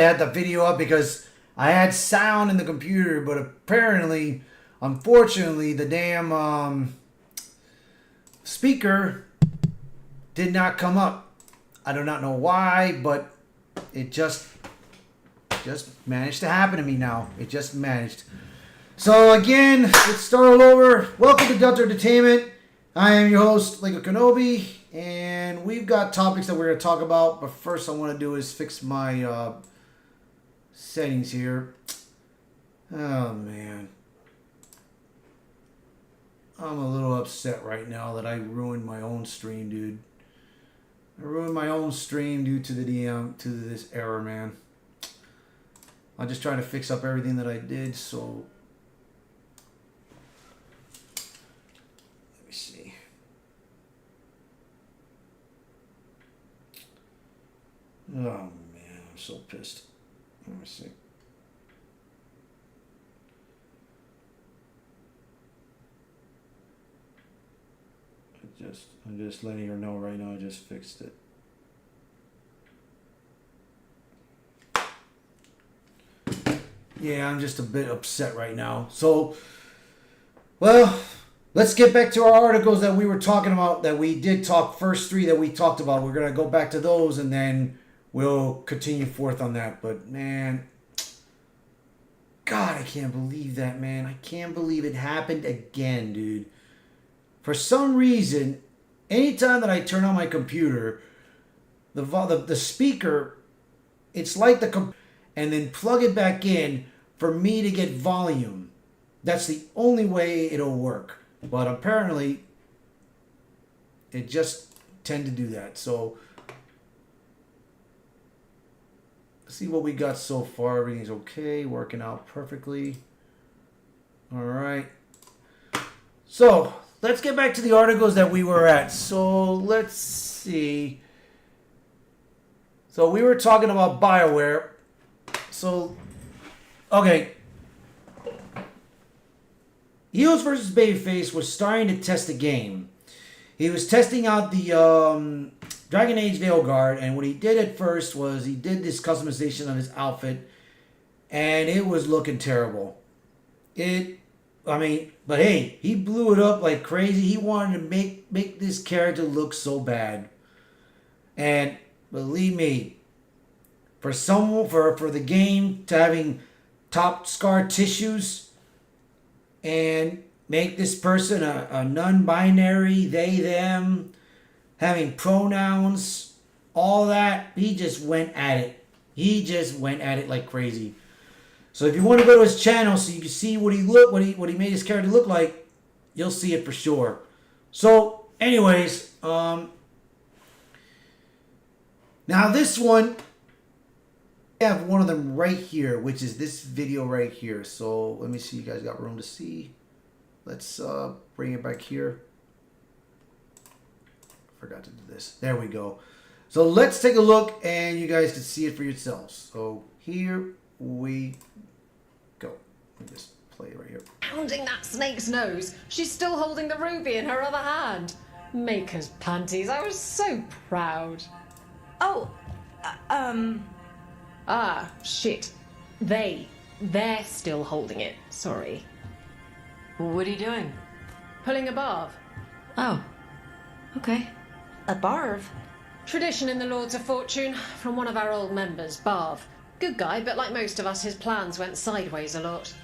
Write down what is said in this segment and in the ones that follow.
I had the video up because I had sound in the computer, but apparently, unfortunately, the damn speaker did not come up. I do not know why, but it just managed to happen to me now. It just managed. So again, let's start all over. Welcome to Delta Entertainment. I am your host, Lego Kenobi, and we've got topics that we're going to talk about. But first, I want to do is fix my settings here. Oh man, I'm a little upset right now that I ruined my own stream, dude. I ruined my own stream due to to this error, man. I'm just trying to fix up everything that I did, so let me see. Oh man, I'm so pissed. Let me see. I'm just letting her know right now I just fixed it. Yeah, I'm just a bit upset right now. So, well, let's get back to our articles that we were talking about, that we did talk, first three that we talked about. We're going to go back to those and then we'll continue forth on that. But, man, God, I can't believe that, man. I can't believe it happened again, dude. For some reason, anytime that I turn on my computer, the speaker, it's like and then plug it back in for me to get volume. That's the only way it'll work. But apparently, it just tend to do that. So, let's see what we got so far. Everything's okay, working out perfectly. All right. So, let's get back to the articles that we were at. So, let's see. So, we were talking about BioWare. So, okay. Heels versus Babyface was starting to test the game. He was testing out the Dragon Age Veilguard, and what he did at first was he did this customization of his outfit, and it was looking terrible. But hey, he blew it up like crazy. He wanted to make this character look so bad. And believe me, for the game to having top scar tissues and make this person a non-binary, they, them, having pronouns, all that, he just went at it. He just went at it like crazy. So if you want to go to his channel so you can see what he made his character look like, you'll see it for sure. So, anyways, now this one, I have one of them right here, which is this video right here. So let me see, you guys got room to see. Let's bring it back here. Forgot to do this. There we go. So let's take a look and you guys can see it for yourselves. So here we go. Let me just play it right here. Pounding that snake's nose. She's still holding the ruby in her other hand. Maker's panties. I was so proud. Oh, Ah, shit. They're still holding it. Sorry. what are you doing? Pulling a barb. Oh, okay. A barv? Tradition in the Lords of Fortune from one of our old members, Barv. Good guy, but like most of us, his plans went sideways a lot.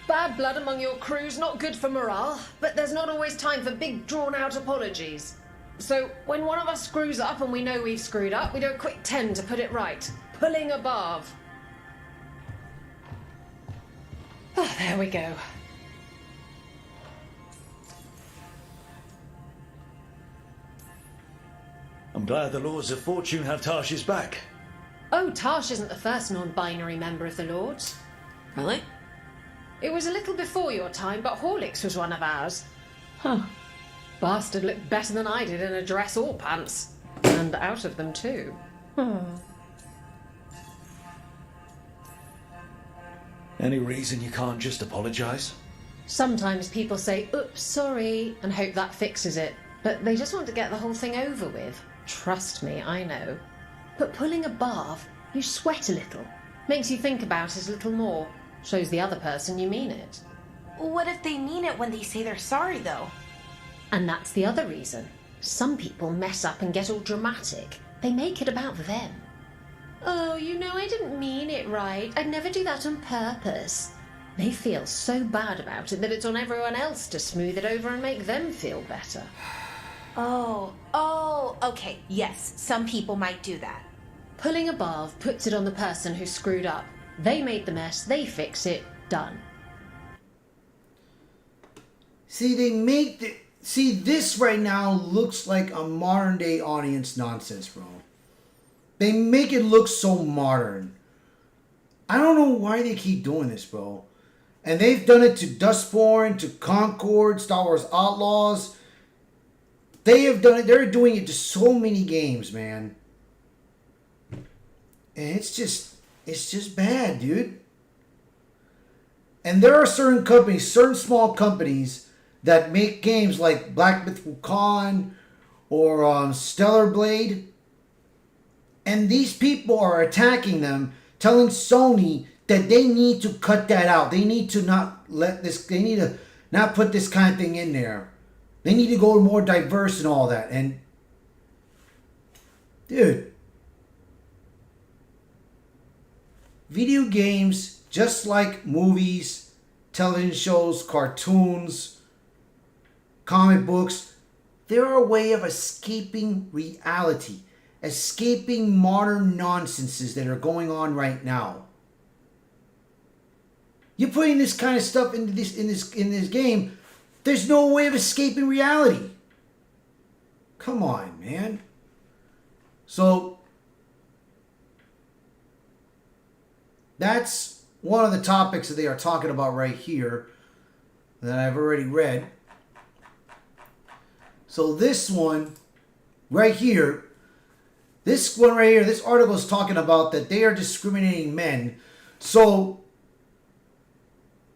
Bad blood among your crew's not good for morale, but there's not always time for big, drawn-out apologies. So, when one of us screws up and we know we've screwed up, we do a quick 10 to put it right. Pulling a barv. Oh, there we go. I'm glad the Lords of Fortune have Tarsh's back. Oh, Tarsh isn't the first non-binary member of the Lords. Really? It was a little before your time, but Horlicks was one of ours. Huh. Bastard looked better than I did in a dress or pants. And out of them too. Any reason you can't just apologise? Sometimes people say, oops, sorry, and hope that fixes it. But they just want to get the whole thing over with. Trust me, I know. But pulling a bath, you sweat a little. Makes you think about it a little more. Shows the other person you mean it. What if they mean it when they say they're sorry, though? And that's the other reason. Some people mess up and get all dramatic. They make it about them. Oh, you know, I didn't mean it right. I'd never do that on purpose. They feel so bad about it that it's on everyone else to smooth it over and make them feel better. Oh, okay, yes, some people might do that. Pulling a barv puts it on the person who screwed up. They made the mess, they fix it, done. See, this right now looks like a modern day audience nonsense, bro. They make it look so modern. I don't know why they keep doing this, bro. And they've done it to Dustborn, to Concord, Star Wars Outlaws. They have done it. They're doing it to so many games, man. And it's just bad, dude. And there are certain companies, certain small companies that make games like Black Myth Wukong or Stellar Blade. And these people are attacking them, telling Sony that they need to cut that out. They need to they need to not put this kind of thing in there. They need to go more diverse and all that. And, dude, video games, just like movies, television shows, cartoons, comic books, they're a way of escaping reality, escaping modern nonsenses that are going on right now. You're putting this kind of stuff into this game. There's no way of escaping reality. Come on, man. So that's one of the topics that they are talking about right here that I've already read. So this one right here, this article is talking about that they are discriminating men. So,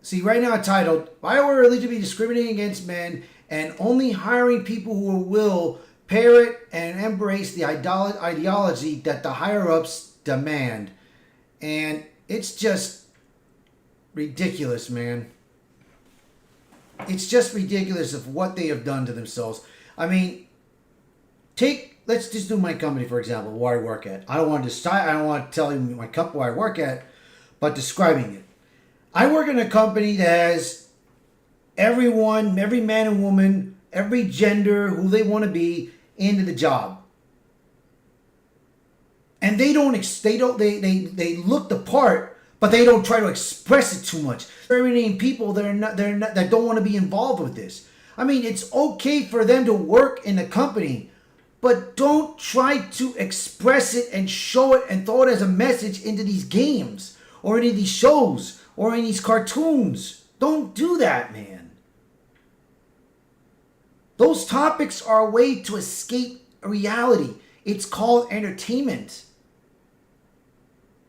see, right now titled, BioWare allegedly discriminating against men and only hiring people who will parrot and embrace the ideology that the higher-ups demand. And it's just ridiculous, man. It's just ridiculous of what they have done to themselves. I mean, let's just do my company, for example, where I work at. I don't want to tell you my company where I work at, but describing it. I work in a company that has everyone, every man and woman, every gender, who they want to be, into the job. And they look the part, but they don't try to express it too much. There are many people that don't want to be involved with this. I mean, it's okay for them to work in a company, but don't try to express it and show it and throw it as a message into these games or into these shows or in these cartoons. Don't do that, man. Those topics are a way to escape reality. It's called entertainment.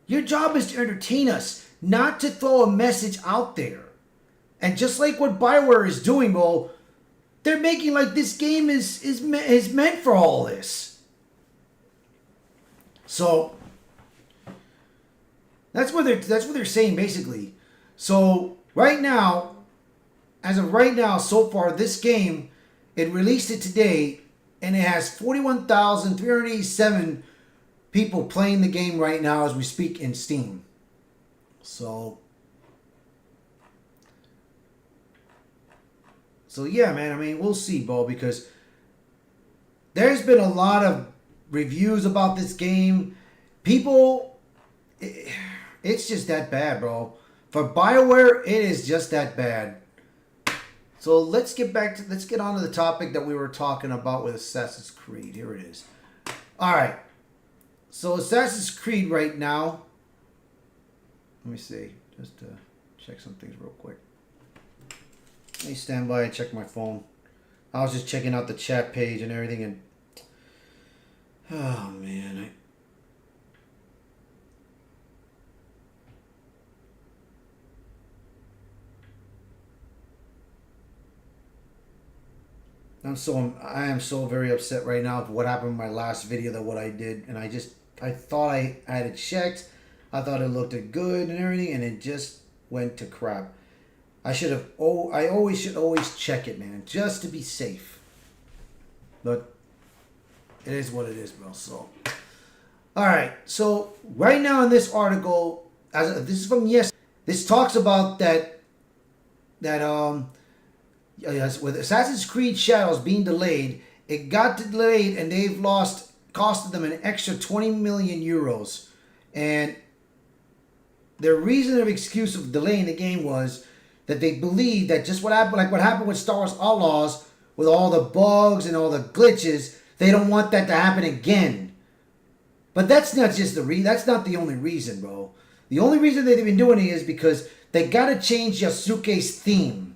Your job is to entertain us, not to throw a message out there. And just like what BioWare is doing, bro, they're making like this game is meant for all this. So that's what they're saying basically. So right now, as of right now, so far this game, it released it today, and it has 41,387 people playing the game right now as we speak in Steam. So yeah, man, I mean, we'll see, bro, because there's been a lot of reviews about this game. People, it's just that bad, bro. For BioWare, it is just that bad. So let's get on to the topic that we were talking about with Assassin's Creed. Here it is. All right. So Assassin's Creed right now. Let me see. Just to check some things real quick. Let me stand by and check my phone. I was just checking out the chat page and everything, and oh man, I am so very upset right now for what happened in my last video, that what I did, and I thought I had it checked. I thought it looked good and everything, and it just went to crap. I always should check it, man, just to be safe. But it is what it is, bro. So, all right. So right now in this article, this is from yesterday. This talks about that with Assassin's Creed Shadows being delayed, it got delayed and they've costed them an extra 20 million euros. And their reason of excuse of delaying the game was that they believe that just what happened with Star Wars Outlaws, with all the bugs and all the glitches, they don't want that to happen again. But that's not just that's not the only reason, bro. The only reason they've been doing it is because they gotta change Yasuke's theme.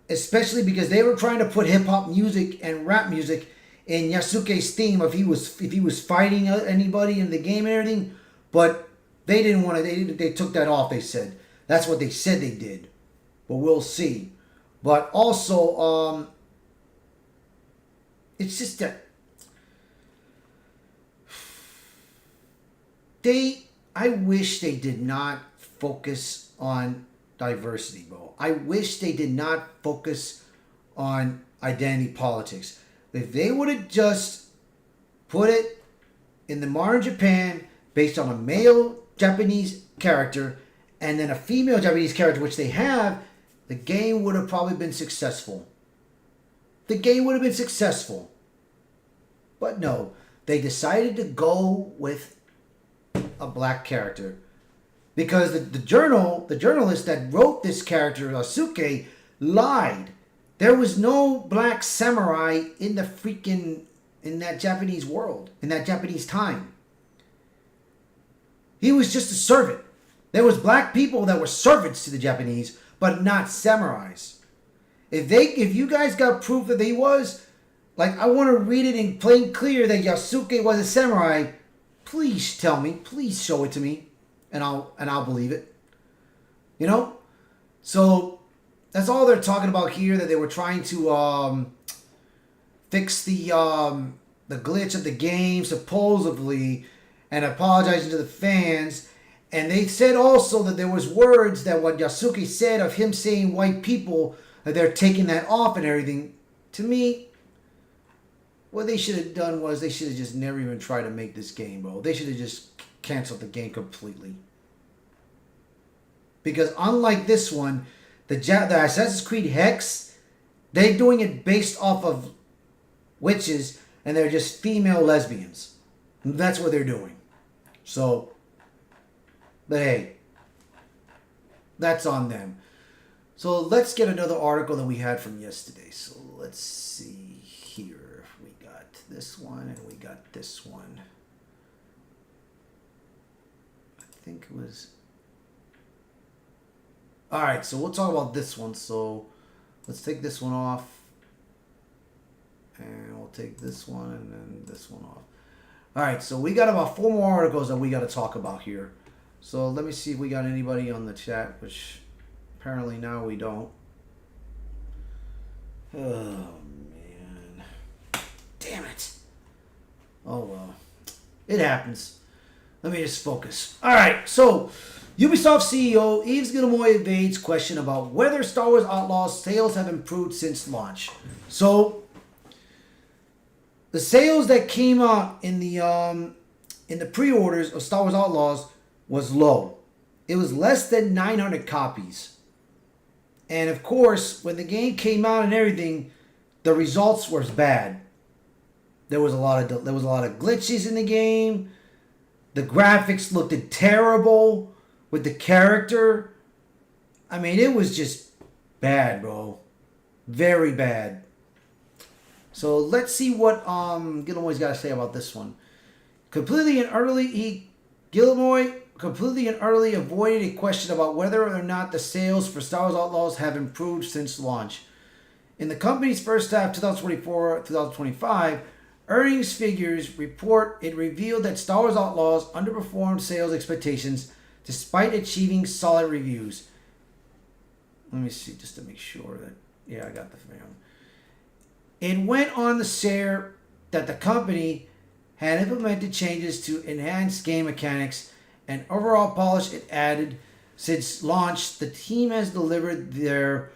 Especially because they were trying to put hip hop music and rap music in Yasuke's theme if he was fighting anybody in the game and everything. But they didn't want to. They took that off. They said that's what they said they did. But we'll see. But also, it's just that I wish they did not focus on diversity, bro. I wish they did not focus on identity politics. If they would have just put it in the modern Japan based on a male Japanese character and then a female Japanese character, which they have, the game would have probably been successful. The game would have been successful. But no, they decided to go with a black character. Because the journalist that wrote this character, Asuke, lied. There was no black samurai in that Japanese world, in that Japanese time. He was just a servant. There was black people that were servants to the Japanese, but not samurais. If you guys got proof that he was, like, I want to read it in plain clear that Yasuke was a samurai, please tell me, please show it to me. And I'll believe it. You know? So that's all they're talking about here, that they were trying to fix the glitch of the game, supposedly, and apologizing to the fans. And they said also that there was words that what Yasuke said of him saying white people, that they're taking that off and everything. To me, what they should have done was they should have just never even tried to make this game, bro. They should have just canceled the game completely. Because unlike this one, the Assassin's Creed Hex, they're doing it based off of witches, and they're just female lesbians. That's what they're doing. So, but hey, that's on them. So let's get another article that we had from yesterday. So let's see here. We got this one and we got this one. I think it was... Alright, so we'll talk about this one. So let's take this one off. And we'll take this one and then this one off. Alright, so we got about 4 more articles that we got to talk about here. So let me see if we got anybody on the chat, which apparently now we don't. Oh, man. Damn it. Oh, well. It happens. Let me just focus. Alright, so Ubisoft CEO Yves Guillemot evades question about whether Star Wars Outlaws sales have improved since launch. So, the sales that came out in the pre-orders of Star Wars Outlaws was low. It was less than 900 copies. And of course, when the game came out and everything, the results were bad. There was a lot of glitches in the game. The graphics looked terrible with the character. I mean, it was just bad, bro. Very bad. So let's see what Guillemot's got to say about this one. Guillemot completely and utterly avoided a question about whether or not the sales for Star Wars Outlaws have improved since launch. In the company's first half 2024-2025 earnings figures report, it revealed that Star Wars Outlaws underperformed sales expectations despite achieving solid reviews. Let me see just to make sure that, yeah, I got the film. It went on to share that the company had implemented changes to enhance game mechanics and overall polish it added. Since launch, the team has delivered their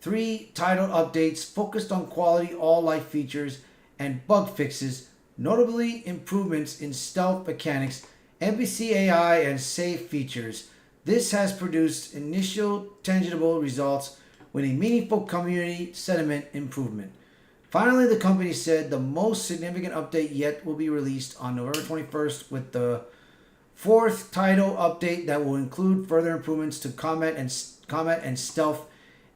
3 titled updates focused on quality all-life features and bug fixes, notably improvements in stealth mechanics, NPC AI, and save features. This has produced initial tangible results with a meaningful community sentiment improvement. Finally, the company said the most significant update yet will be released on November 21st with the 4th title update that will include further improvements to combat and stealth,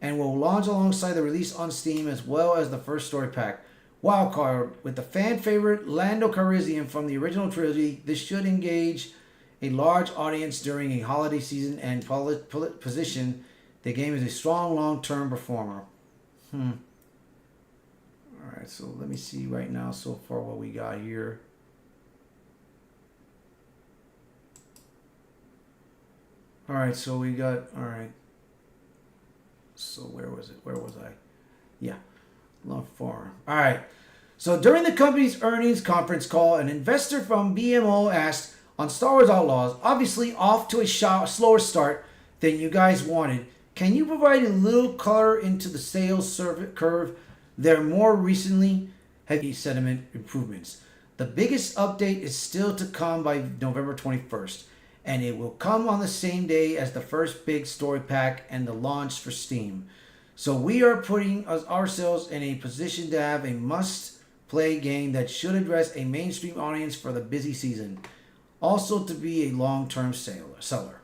and will launch alongside the release on Steam as well as the first story pack. Wildcard, with the fan favorite Lando Calrissian from the original trilogy, this should engage a large audience during a holiday season and position the game as a strong long-term performer. Alright, so let me see right now so far what we got here. Alright, so we got, alright. So where was it? Where was I? Yeah, long form. Alright, so during the company's earnings conference call, an investor from BMO asked, on Star Wars Outlaws, obviously off to a slower start than you guys wanted, can you provide a little color into the sales curve there more recently? Heavy sentiment improvements. The biggest update is still to come by November 21st, and it will come on the same day as the first big story pack and the launch for Steam. So we are putting ourselves in a position to have a must-play game that should address a mainstream audience for the busy season. Also to be a long-term seller.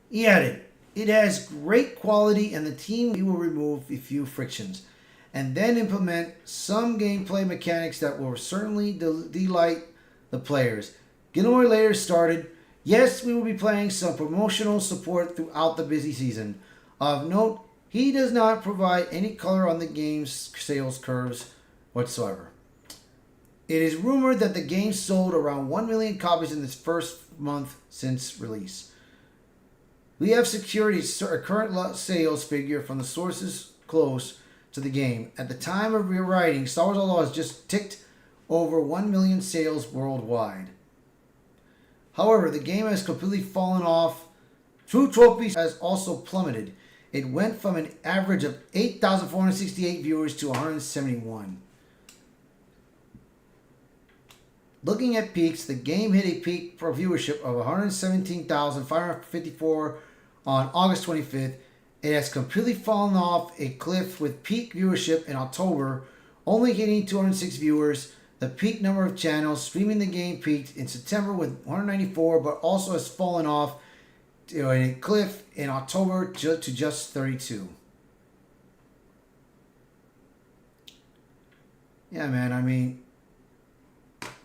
He added, it has great quality and the team will remove a few frictions and then implement some gameplay mechanics that will certainly delight the players. Gilmore later started, yes, we will be playing some promotional support throughout the busy season. Of note, he does not provide any color on the game's sales curves whatsoever. It is rumored that the game sold around 1 million copies in its first month since release. We have secured a current sales figure from the sources close to the game. At the time of rewriting, Star Wars Outlaws just ticked over 1 million sales worldwide. However, the game has completely fallen off. True Trophies has also plummeted. It went from an average of 8,468 viewers to 171. Looking at peaks, the game hit a peak for viewership of 117,554 on August 25th. It has completely fallen off a cliff with peak viewership in October, only hitting 206 viewers. The peak number of channels streaming the game peaked in September with 194, but also has fallen off to a cliff in October to just 32. Yeah, man, I mean...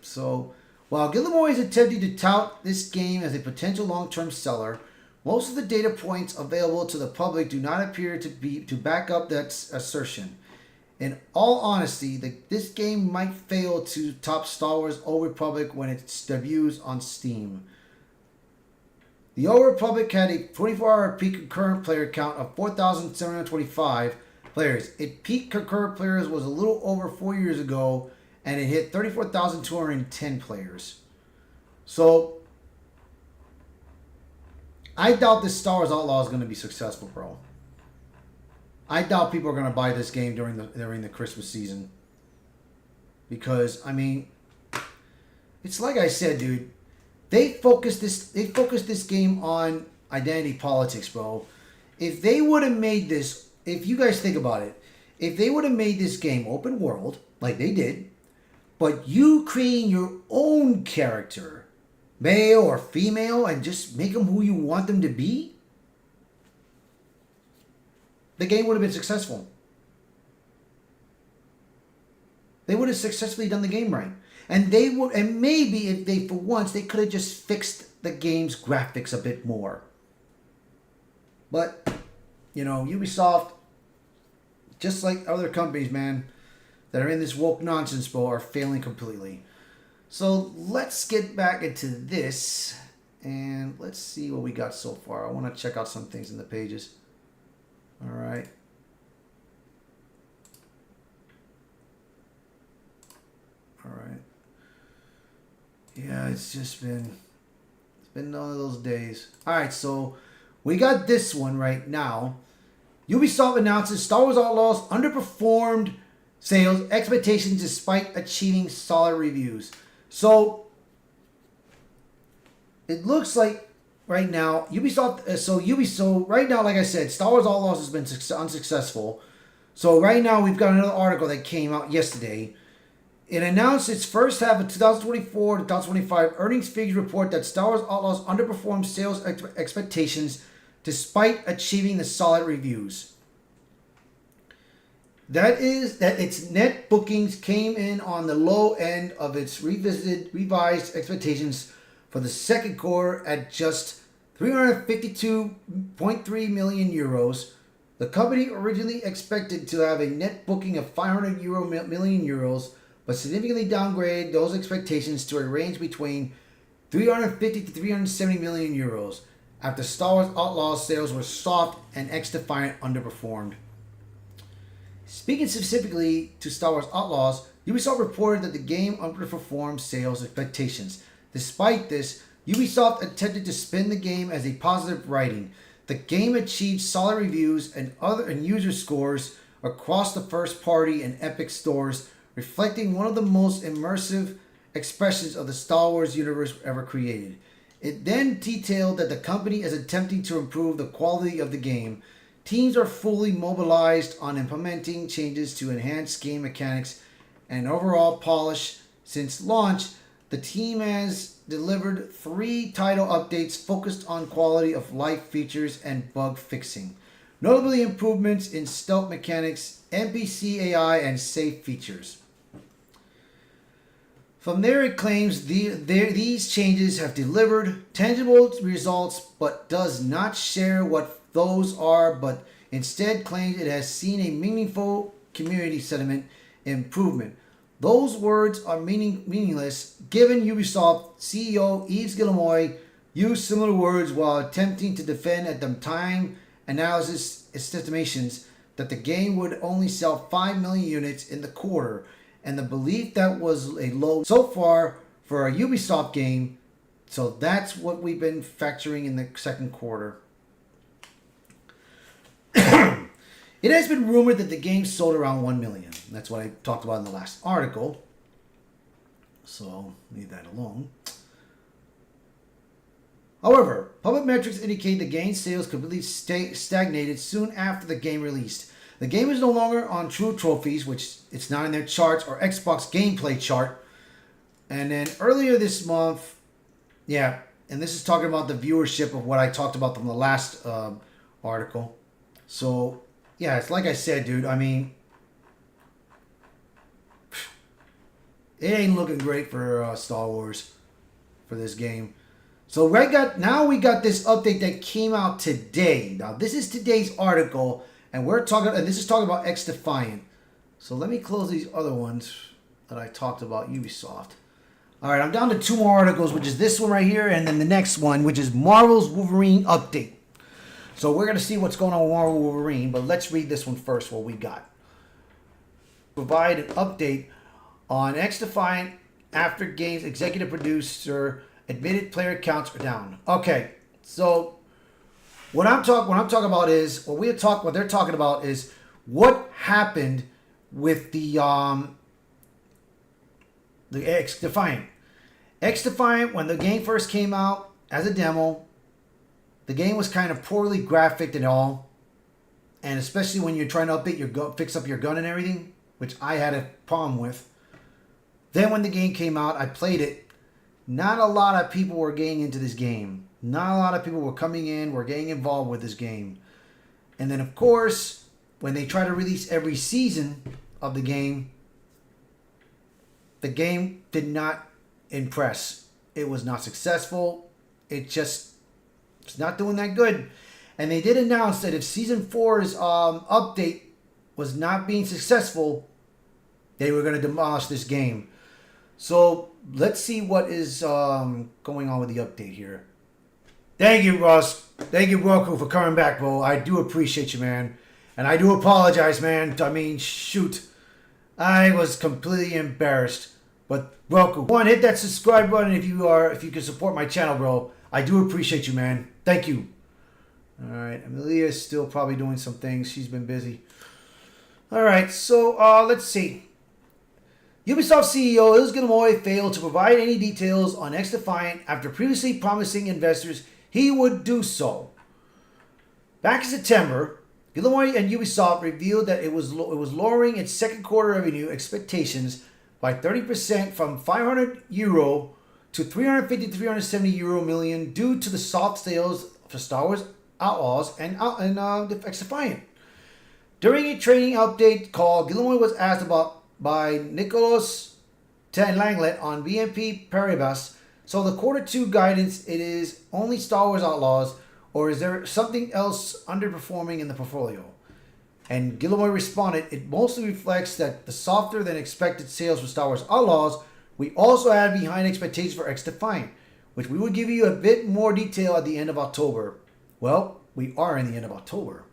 So, while Gilmore is attempting to tout this game as a potential long-term seller, most of the data points available to the public do not appear to back up that assertion. In all honesty, this game might fail to top Star Wars Old Republic when it debuts on Steam. The Old Republic had a 24-hour peak concurrent player count of 4,725 players. Its peak concurrent players was a little over 4 years ago, and it hit 34,210 players. So, I doubt this Star Wars Outlaw is going to be successful, bro. I doubt people are going to buy this game during the Christmas season. Because, I mean, it's like I said, dude. They focused this game on identity politics, bro. If they would have made this, if you guys think about it, if they would have made this game open world, like they did, but you creating your own character, male or female, and just make them who you want them to be, the game would have been successful. They would have successfully done the game right. And maybe if they, for once, they could have just fixed the game's graphics a bit more. But, you know, Ubisoft, just like other companies, man, that are in this woke nonsense boat are failing completely. So let's get back into this and let's see what we got so far. I want to check out some things in the pages. All right. All right. Yeah, it's just been been one of those days. Alright, so we got this one right now. Ubisoft announces Star Wars Outlaws underperformed sales expectations despite achieving solid reviews. So it looks like right now Ubisoft right now, like I said, Star Wars Outlaws has been unsuccessful. So right now we've got another article that came out yesterday. It announced its first half of 2024 to 2025 earnings figures report that Star Wars Outlaws underperformed sales expectations despite achieving the solid reviews. That its net bookings came in on the low end of its revised expectations for the second quarter at just 352.3 million euros. The company originally expected to have a net booking of 500 million euros, but significantly downgraded those expectations to a range between 350 to 370 million euros after Star Wars Outlaws sales were soft and X-Defiant underperformed. Speaking specifically to Star Wars Outlaws, Ubisoft reported that the game underperformed sales expectations. Despite this, Ubisoft attempted to spin the game as a positive writing. The game achieved solid reviews and user scores across the first-party and Epic stores, reflecting one of the most immersive expressions of the Star Wars universe ever created. It then detailed that the company is attempting to improve the quality of the game. Teams are fully mobilized on implementing changes to enhance game mechanics and overall polish. Since launch, the team has delivered 3 title updates focused on quality of life features and bug fixing. Notably improvements in stealth mechanics, NPC AI, and safe features. From there, it claims these changes have delivered tangible results, but does not share what those are, but instead claims it has seen a meaningful community sentiment improvement. Those words are meaningless given Ubisoft CEO Yves Guillemot used similar words while attempting to defend at the time analysis estimations that the game would only sell 5 million units in the quarter, and the belief that was a low so far for a Ubisoft game. So that's what we've been factoring in the second quarter. It has been rumored that the game sold around 1 million. That's what I talked about in the last article. So leave that alone. However, public metrics indicate the game's sales completely stagnated soon after the game released. The game is no longer on True Trophies, which it's not in their charts, or Xbox gameplay chart. And then earlier this month, and this is talking about the viewership of what I talked about from the last article. So, yeah, it's like I said, dude. I mean, it ain't looking great for Star Wars for this game. So now we got this update that came out today. Now, this is today's article, and this is talking about X-Defiant. So let me close these other ones that I talked about Ubisoft. All right, I'm down to 2 more articles, which is this one right here, and then the next one, which is Marvel's Wolverine update. So we're going to see what's going on with Marvel Wolverine, but let's read this one first, what we got. Provide an update on X-Defiant after game's executive producer admitted player counts are down. Okay, so what they're talking about is what happened with the X-Defiant. X-Defiant, when the game first came out as a demo, the game was kind of poorly graphic and all, and especially when you're trying to update your gun, fix up your gun and everything, which I had a problem with. Then when the game came out, I played it. Not a lot of people were getting into this game. Not a lot of people were coming in, were getting involved with this game. And then, of course, when they try to release every season of the game did not impress. It was not successful. It's not doing that good. And they did announce that if Season 4's update was not being successful, they were going to demolish this game. So let's see what is going on with the update here. Thank you, Russ. Thank you, Roku, for coming back, bro. I do appreciate you, man. And I do apologize, man. I mean, shoot. I was completely embarrassed. But Roku, hit that subscribe button if you can support my channel, bro. I do appreciate you, man. Thank you. All right, Amelia is still probably doing some things. She's been busy. All right, so let's see. Ubisoft CEO Ilse Guillemot failed to provide any details on XDefiant after previously promising investors he would do so. Back in September, Guillemot and Ubisoft revealed that it was lowering its second quarter revenue expectations by 30% from €500 to 350 to 370 million due to the soft sales for Star Wars Outlaws and XDefiant. During a trading update call, Guillemot was asked about by Nicolas Langlet on BNP Paribas. So the quarter 2 guidance, it is only Star Wars Outlaws, or is there something else underperforming in the portfolio? And Guillemot responded, it mostly reflects that the softer than expected sales for Star Wars Outlaws. We also had behind expectations for XDefiant, which we will give you a bit more detail at the end of October. Well, we are in the end of October.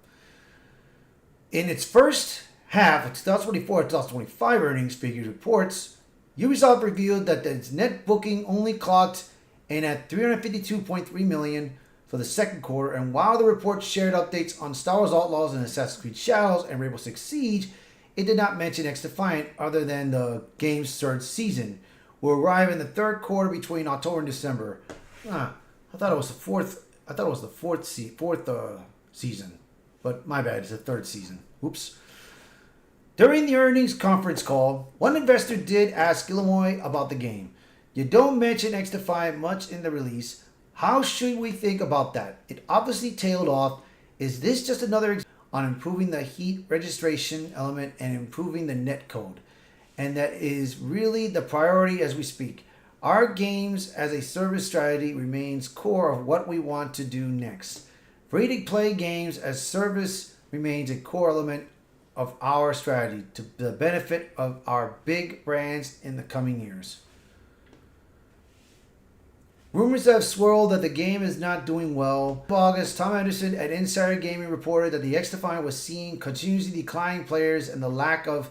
In its first half of 2024-2025 earnings figures reports, Ubisoft revealed that its net booking only clocked in at 352.3 million for the second quarter, and while the report shared updates on Star Wars Outlaws and Assassin's Creed Shadows and Rainbow Six Siege, it did not mention XDefiant other than the game's third season will arrive in the third quarter between October and December. I thought it was the fourth. I thought it was the fourth season, but my bad. It's the third season. Oops. During the earnings conference call, one investor did ask Guillemot about the game. You don't mention XDefiant much in the release. How should we think about that? It obviously tailed off. Is this just another example on improving the heat registration element and improving the netcode? And that is really the priority as we speak. Our games as a service strategy remains core of what we want to do next. Free-to-play games as service remains a core element of our strategy to the benefit of our big brands in the coming years. Rumors have swirled that the game is not doing well. In August, Tom Anderson at Insider Gaming reported that the XDefiant was seeing continuously declining players and the lack of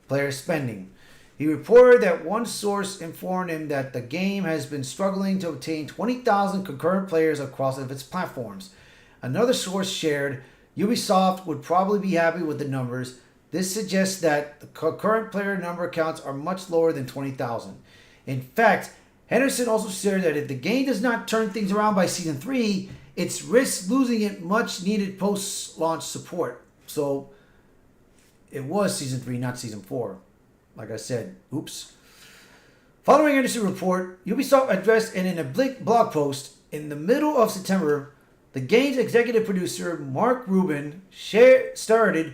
player spending. He reported that one source informed him that the game has been struggling to obtain 20,000 concurrent players across its platforms. Another source shared, Ubisoft would probably be happy with the numbers. This suggests that the concurrent player number counts are much lower than 20,000. In fact, Henderson also shared that if the game does not turn things around by Season 3, it risks losing its much needed post-launch support. So, it was Season 3, not Season 4. Like I said, oops. Following Anderson's report, Ubisoft addressed in an oblique blog post in the middle of September, the game's executive producer, Mark Rubin, started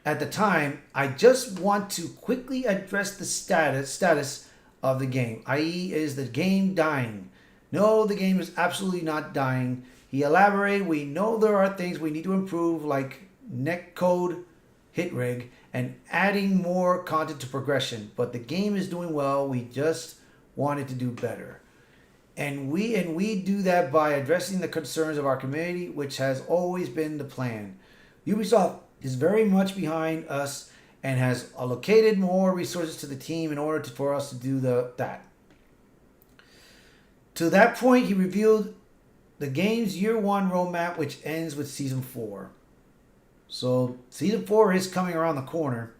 at the time, I just want to quickly address the status of the game, i.e. is the game dying? No, the game is absolutely not dying. He elaborated, we know there are things we need to improve like netcode, hit rig, and adding more content to progression, but the game is doing well. We just want it to do better. And we do that by addressing the concerns of our community, which has always been the plan. Ubisoft is very much behind us and has allocated more resources to the team in order for us to do that. To that point, he revealed the game's year 1 roadmap, which ends with Season 4. So Season 4 is coming around the corner,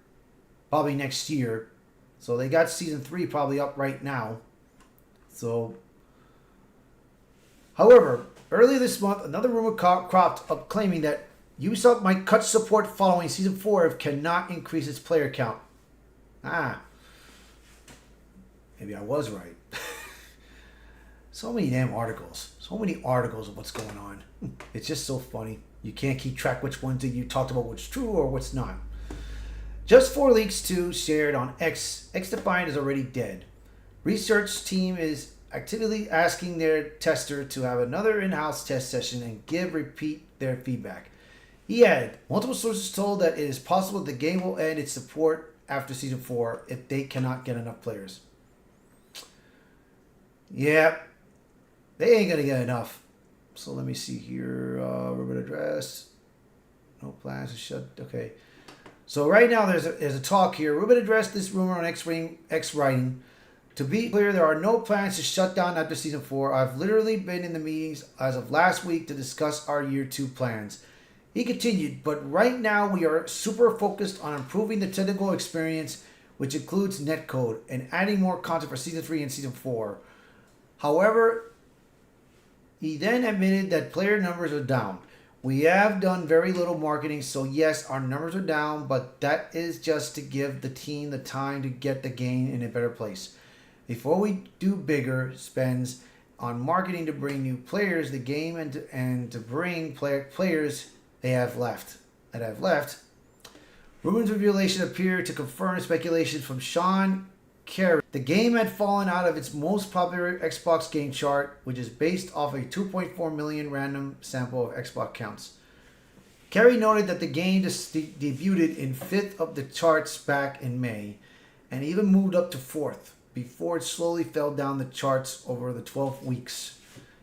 probably next year. So they got Season 3 probably up right now. So, however, earlier this month, another rumor cropped up claiming that Ubisoft might cut support following Season 4 if it cannot increase its player count. Maybe I was right. So many damn articles. So many articles of what's going on. It's just so funny. You can't keep track which ones that you talked about what's true or what's not. Just 4 Leaks 2 shared on X. XDefiant is already dead. Research team is actively asking their tester to have another in-house test session and repeat their feedback. He added, multiple sources told that it is possible the game will end its support after Season 4 if they cannot get enough players. Yeah, they ain't gonna get enough. So let me see here. Ruben address. No plans to shut. Okay. So right now there's a talk here. Ruben addressed this rumor on X Writing. To be clear, there are no plans to shut down after season 4. I've literally been in the meetings as of last week to discuss our year 2 plans. He continued, but right now we are super focused on improving the technical experience, which includes netcode, and adding more content for season 3 and season 4. However, he then admitted that player numbers are down. We have done very little marketing, so yes, our numbers are down, but that is just to give the team the time to get the game in a better place. Before we do bigger spends on marketing to bring new players, the game and to bring players that have left. Rumors of revelation appear to confirm speculations from Sean Carey. The game had fallen out of its most popular Xbox game chart, which is based off a 2.4 million random sample of Xbox counts. Carey noted that the game just debuted in 5th of the charts back in May, and even moved up to 4th, before it slowly fell down the charts over the 12 weeks.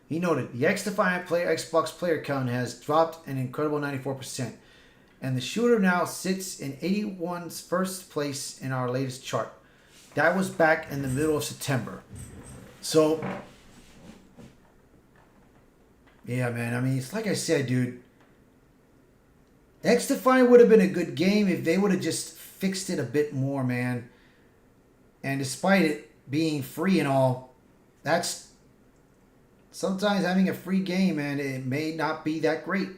He noted, the X-Defiant Xbox player count has dropped an incredible 94%, and the shooter now sits in 81's first place in our latest chart. That was back in the middle of September. So, yeah, man, I mean, it's like I said, dude. X-Defiant would have been a good game if they would have just fixed it a bit more, man. And despite it being free and all, that's sometimes having a free game, man, it may not be that great.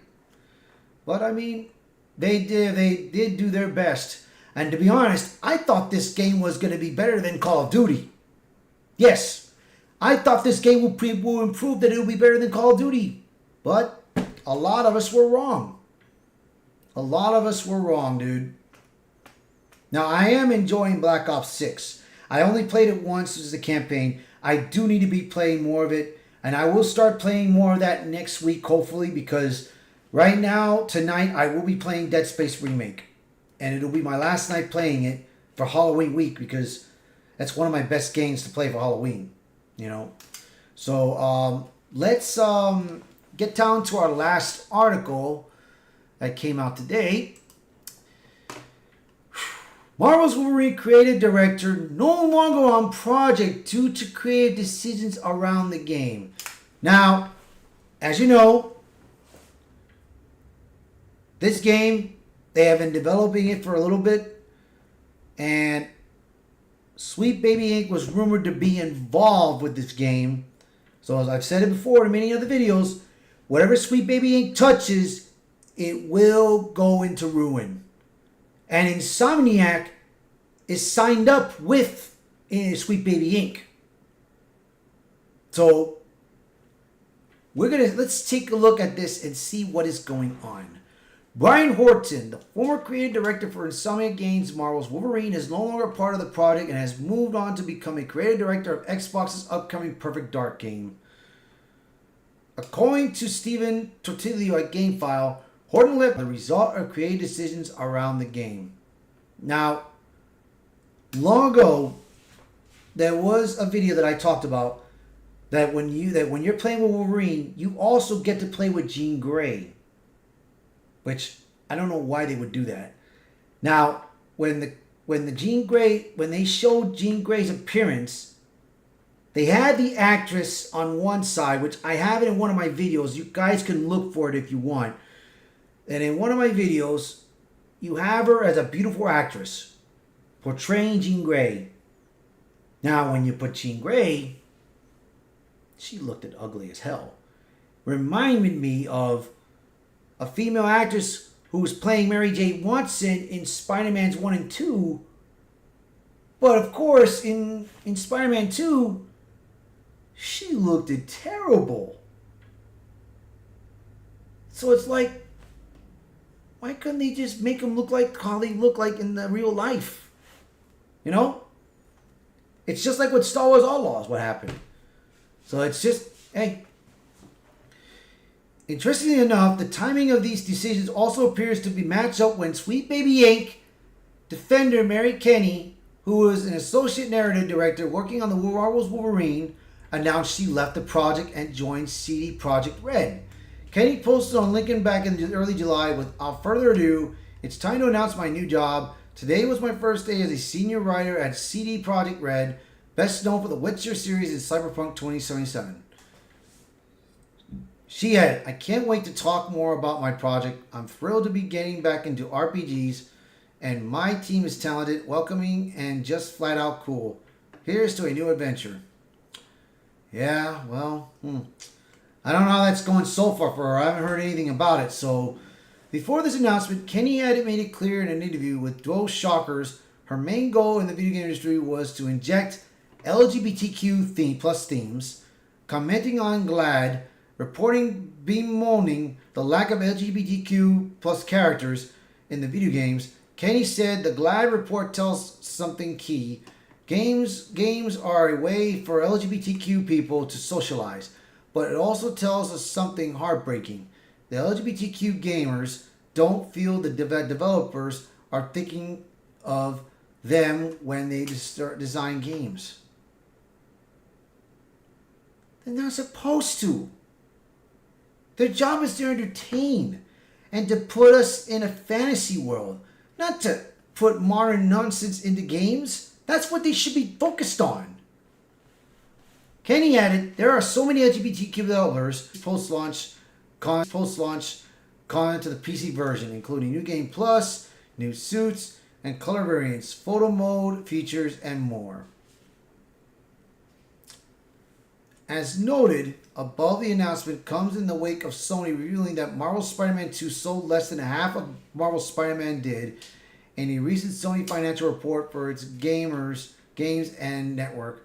But I mean, they did do their best. And to be honest, I thought this game was going to be better than Call of Duty. Yes, I thought this game will improve, that it will be better than Call of Duty. But a lot of us were wrong. A lot of us were wrong, dude. Now, I am enjoying Black Ops 6. I only played it once as a campaign. I do need to be playing more of it. And I will start playing more of that next week, hopefully, because right now, tonight, I will be playing Dead Space Remake. And it'll be my last night playing it for Halloween week, because that's one of my best games to play for Halloween, you know. So, let's get down to our last article that came out today. Marvel's Wolverine creative director no longer on project due to creative decisions around the game. Now, as you know, this game, they have been developing it for a little bit, and Sweet Baby Inc. was rumored to be involved with this game. So as I've said it before in many other videos, whatever Sweet Baby Inc. touches, it will go into ruin. And Insomniac is signed up with Sweet Baby Inc. So let's take a look at this and see what is going on. Brian Horton, the former creative director for Insomniac Games' Marvel's Wolverine, is no longer part of the project and has moved on to become a creative director of Xbox's upcoming Perfect Dark game. According to Steven Tortillo at GameFile, Horton left the result of creative decisions around the game. Now, long ago, there was a video that I talked about that when you're playing with Wolverine, you also get to play with Jean Grey, which I don't know why they would do that. Now, when they showed Jean Grey's appearance, they had the actress on one side, which I have it in one of my videos. You guys can look for it if you want. And in one of my videos, you have her as a beautiful actress portraying Jean Grey. Now, when you put Jean Grey, she looked ugly as hell. Reminded me of a female actress who was playing Mary J. Watson in Spider-Man's 1 and 2. But of course, in Spider-Man 2, she looked terrible. So it's like, why couldn't they just make them look like how they look like in the real life? You know? It's just like with Star Wars Outlaws, what happened. So it's just, hey. Interestingly enough, the timing of these decisions also appears to be matched up when Sweet Baby Inc. defender Mary Kenny, who was an associate narrative director working on the Marvel's Wolverine, announced she left the project and joined CD Projekt Red. Kenny posted on LinkedIn back in early July, "Without further ado, it's time to announce my new job. Today was my first day as a senior writer at CD Projekt Red. best known for the Witcher series and Cyberpunk 2077. She added, I can't wait to talk more about my project. I'm thrilled to be getting back into RPGs, and my team is talented, welcoming, and just flat out cool. Here's to a new adventure. Yeah, well, I don't know how that's going so far for her. I haven't heard anything about it. So, before this announcement, Kenny had made it clear in an interview with Duo Shockers, her main goal in the video game industry was to inject LGBTQ plus themes, commenting on GLAD, reporting bemoaning the lack of LGBTQ plus characters in the video games. Kenny said the GLAD report tells something key. Games are a way for LGBTQ people to socialize, but it also tells us something heartbreaking. The LGBTQ gamers don't feel the developers are thinking of them when they design games. They're not supposed to. Their job is to entertain and to put us in a fantasy world, not to put modern nonsense into games. That's what they should be focused on. Kenny added, there are so many LGBTQ developers post-launch content to the PC version, including New Game Plus, new suits, and color variants, photo mode, features, and more. As noted, above the announcement comes in the wake of Sony revealing that Marvel Spider-Man 2 sold less than half of Marvel Spider-Man did in a recent Sony financial report for its games and network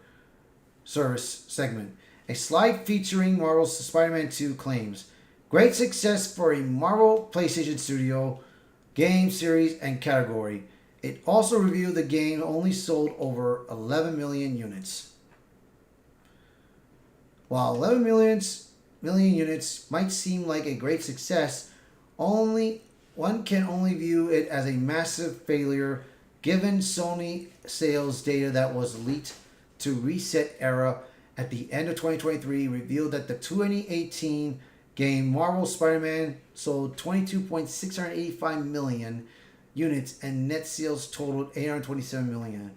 service segment. A slide featuring Marvel's Spider-Man 2 claims, great success for a Marvel PlayStation Studio game series and category. It also revealed the game only sold over 11 million units. While 11 million units might seem like a great success, one can only view it as a massive failure given Sony sales data that was leaked to Reset Era at the end of 2023 revealed that the 2018 game Marvel Spider-Man sold 22.685 million units and net sales totaled 827 million.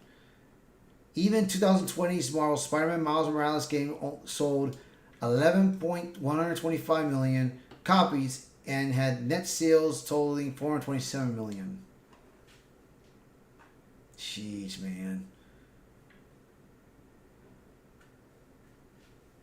Even 2020's Marvel Spider-Man Miles Morales game sold 11.125 million copies and had net sales totaling 427 million. Jeez, man.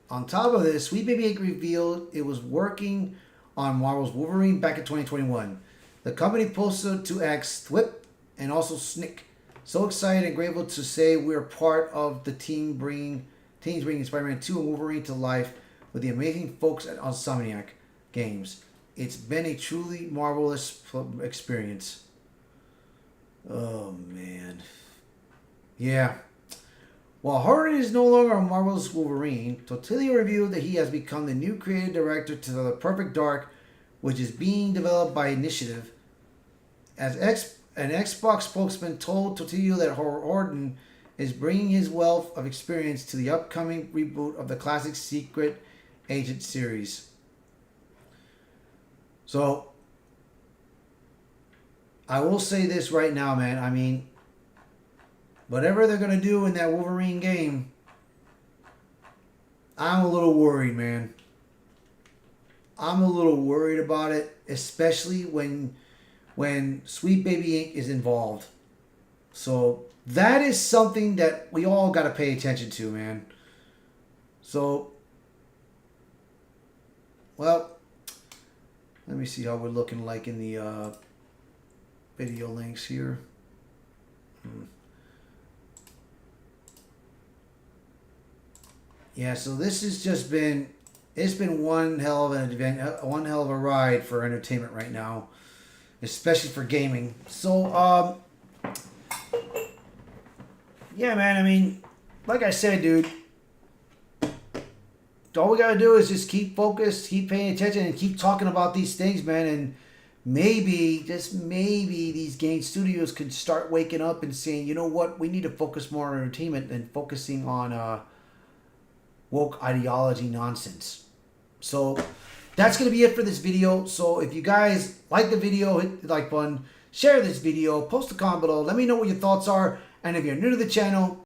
On top of this, Sweet Baby Inc. revealed it was working on Marvel's Wolverine back in 2021. The company posted to X, Thwip, and also Snick. So excited and grateful to say we're part of the teams bringing Spider-Man 2 and Wolverine to life with the amazing folks at Insomniac Games. It's been a truly marvelous experience. Oh, man. Yeah. While Harden is no longer on Marvel's Wolverine, Totilo revealed that he has become the new creative director to The Perfect Dark, which is being developed by Initiative. As an Xbox spokesman told Totilo that Harden is bringing his wealth of experience to the upcoming reboot of the classic Secret Agent series. So, I will say this right now, man. I mean, whatever they're going to do in that Wolverine game, I'm a little worried, man. I'm a little worried about it, especially when Sweet Baby Inc. is involved. So, that is something that we all got to pay attention to, man. So, well, let me see how we're looking like in the video links here. Yeah, so this has just been, it's been one hell of an event, one hell of a ride for entertainment right now, especially for gaming. So, yeah, man, I mean, like I said, dude, all we gotta do is just keep focused, keep paying attention, and keep talking about these things, man. And maybe, just maybe, these game studios could start waking up and saying, you know what, we need to focus more on entertainment than focusing on woke ideology nonsense. So that's gonna be it for this video. So if you guys like the video, hit the like button, share this video, post a comment below, let me know what your thoughts are, and if you're new to the channel,